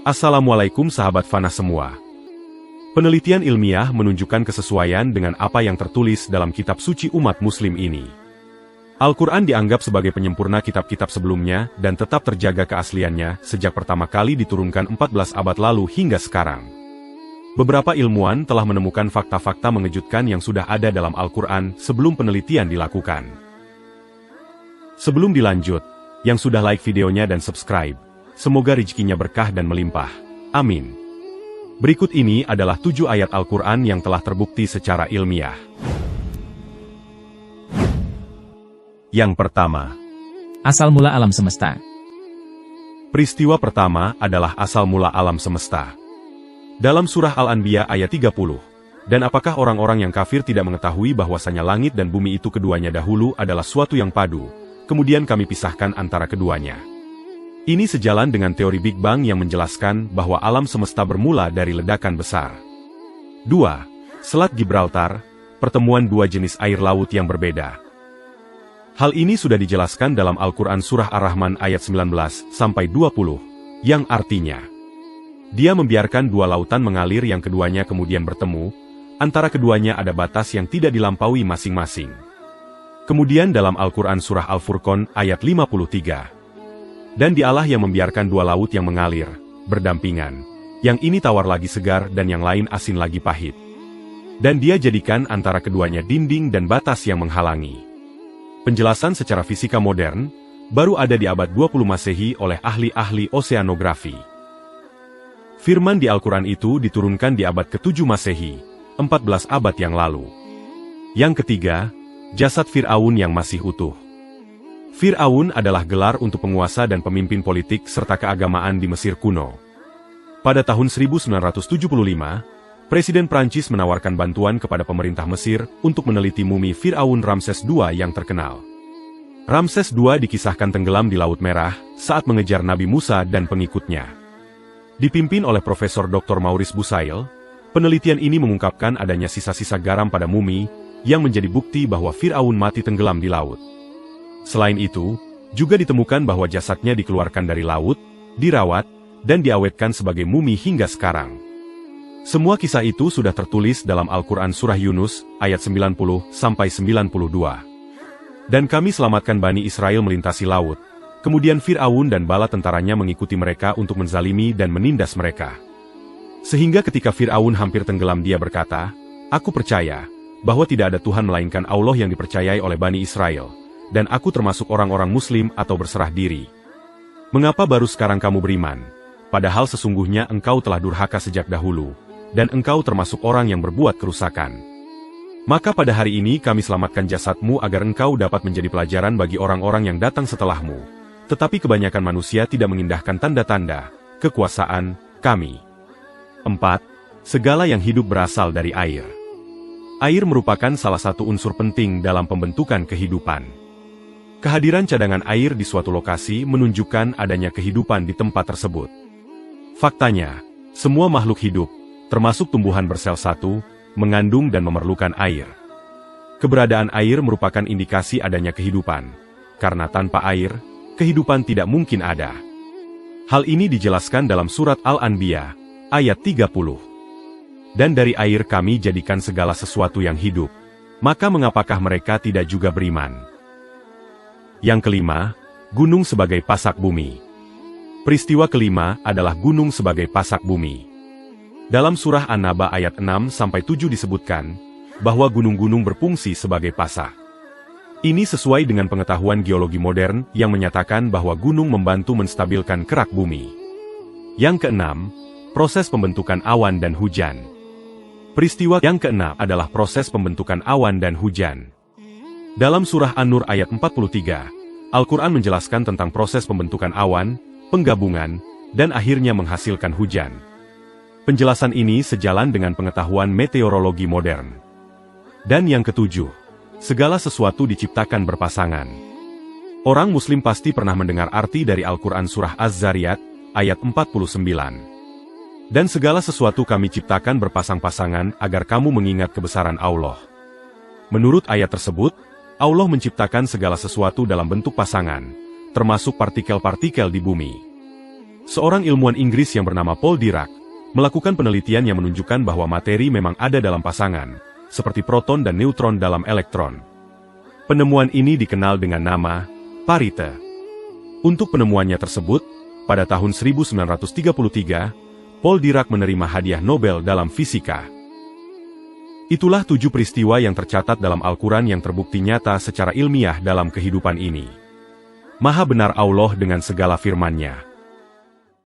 Assalamualaikum sahabat Fana semua. Penelitian ilmiah menunjukkan kesesuaian dengan apa yang tertulis dalam kitab suci umat muslim ini. Al-Quran dianggap sebagai penyempurna kitab-kitab sebelumnya dan tetap terjaga keasliannya sejak pertama kali diturunkan 14 abad lalu hingga sekarang. Beberapa ilmuwan telah menemukan fakta-fakta mengejutkan yang sudah ada dalam Al-Quran sebelum penelitian dilakukan. Sebelum dilanjut, yang sudah like videonya dan subscribe, semoga rezekinya berkah dan melimpah. Amin. Berikut ini adalah 7 ayat Al-Quran yang telah terbukti secara ilmiah. Yang pertama, Asal mula alam semesta. peristiwa pertama adalah asal mula alam semesta. Dalam surah Al-Anbiya ayat 30, dan apakah orang-orang yang kafir tidak mengetahui bahwasanya langit dan bumi itu keduanya dahulu adalah suatu yang padu, kemudian kami pisahkan antara keduanya. Ini sejalan dengan teori Big Bang yang menjelaskan bahwa alam semesta bermula dari ledakan besar. 2. Selat Gibraltar, pertemuan dua jenis air laut yang berbeda. Hal ini sudah dijelaskan dalam Al-Quran Surah Ar-Rahman ayat 19-20, yang artinya, Dia membiarkan dua lautan mengalir yang keduanya kemudian bertemu, antara keduanya ada batas yang tidak dilampaui masing-masing. Kemudian dalam Al-Quran Surah Al-Furqan ayat 53, dan dialah yang membiarkan dua laut yang mengalir, berdampingan, yang ini tawar lagi segar dan yang lain asin lagi pahit. Dan Dia jadikan antara keduanya dinding dan batas yang menghalangi. Penjelasan secara fisika modern, baru ada di abad 20 Masehi oleh ahli-ahli oseanografi. Firman di Al-Quran itu diturunkan di abad ke-7 Masehi, 14 abad yang lalu. Yang ketiga, jasad Fir'aun yang masih utuh. Fir'aun adalah gelar untuk penguasa dan pemimpin politik serta keagamaan di Mesir kuno. Pada tahun 1975, Presiden Prancis menawarkan bantuan kepada pemerintah Mesir untuk meneliti mumi Fir'aun Ramses II yang terkenal. Ramses II dikisahkan tenggelam di Laut Merah saat mengejar Nabi Musa dan pengikutnya. Dipimpin oleh Profesor Dr. Maurice Busail, penelitian ini mengungkapkan adanya sisa-sisa garam pada mumi yang menjadi bukti bahwa Fir'aun mati tenggelam di laut. Selain itu, juga ditemukan bahwa jasadnya dikeluarkan dari laut, dirawat, dan diawetkan sebagai mumi hingga sekarang. Semua kisah itu sudah tertulis dalam Al-Quran Surah Yunus, ayat 90-92. Dan kami selamatkan Bani Israel melintasi laut, kemudian Fir'aun dan bala tentaranya mengikuti mereka untuk menzalimi dan menindas mereka. Sehingga ketika Fir'aun hampir tenggelam dia berkata, Aku percaya, bahwa tidak ada Tuhan melainkan Allah yang dipercayai oleh Bani Israel. Dan aku termasuk orang-orang muslim atau berserah diri. Mengapa baru sekarang kamu beriman? Padahal sesungguhnya engkau telah durhaka sejak dahulu, dan engkau termasuk orang yang berbuat kerusakan. Maka pada hari ini kami selamatkan jasadmu agar engkau dapat menjadi pelajaran bagi orang-orang yang datang setelahmu. Tetapi kebanyakan manusia tidak mengindahkan tanda-tanda kekuasaan kami. 4. Segala yang hidup berasal dari air. Air merupakan salah satu unsur penting dalam pembentukan kehidupan. Kehadiran cadangan air di suatu lokasi menunjukkan adanya kehidupan di tempat tersebut. Faktanya, semua makhluk hidup, termasuk tumbuhan bersel satu, mengandung dan memerlukan air. Keberadaan air merupakan indikasi adanya kehidupan, karena tanpa air, kehidupan tidak mungkin ada. Hal ini dijelaskan dalam surat Al-Anbiya, ayat 30. Dan dari air kami jadikan segala sesuatu yang hidup, maka mengapakah mereka tidak juga beriman? Yang kelima, gunung sebagai pasak bumi. Peristiwa kelima adalah gunung sebagai pasak bumi. Dalam surah An-Naba ayat 6-7 disebutkan, bahwa gunung-gunung berfungsi sebagai pasak. Ini sesuai dengan pengetahuan geologi modern yang menyatakan bahwa gunung membantu menstabilkan kerak bumi. Yang keenam, proses pembentukan awan dan hujan. Peristiwa yang keenam adalah proses pembentukan awan dan hujan. Dalam surah An-Nur ayat 43, Al-Quran menjelaskan tentang proses pembentukan awan, penggabungan, dan akhirnya menghasilkan hujan. Penjelasan ini sejalan dengan pengetahuan meteorologi modern. Dan yang ketujuh, segala sesuatu diciptakan berpasangan. Orang Muslim pasti pernah mendengar arti dari Al-Quran Surah Az-Zariyat, ayat 49. Dan segala sesuatu kami ciptakan berpasang-pasangan agar kamu mengingat kebesaran Allah. Menurut ayat tersebut, Allah menciptakan segala sesuatu dalam bentuk pasangan, termasuk partikel-partikel di bumi. Seorang ilmuwan Inggris yang bernama Paul Dirac melakukan penelitian yang menunjukkan bahwa materi memang ada dalam pasangan, seperti proton dan neutron dalam elektron. Penemuan ini dikenal dengan nama parite. Untuk penemuannya tersebut, pada tahun 1933, Paul Dirac menerima hadiah Nobel dalam fisika. Itulah 7 peristiwa yang tercatat dalam Al-Quran yang terbukti nyata secara ilmiah dalam kehidupan ini. Maha benar Allah dengan segala firman-Nya.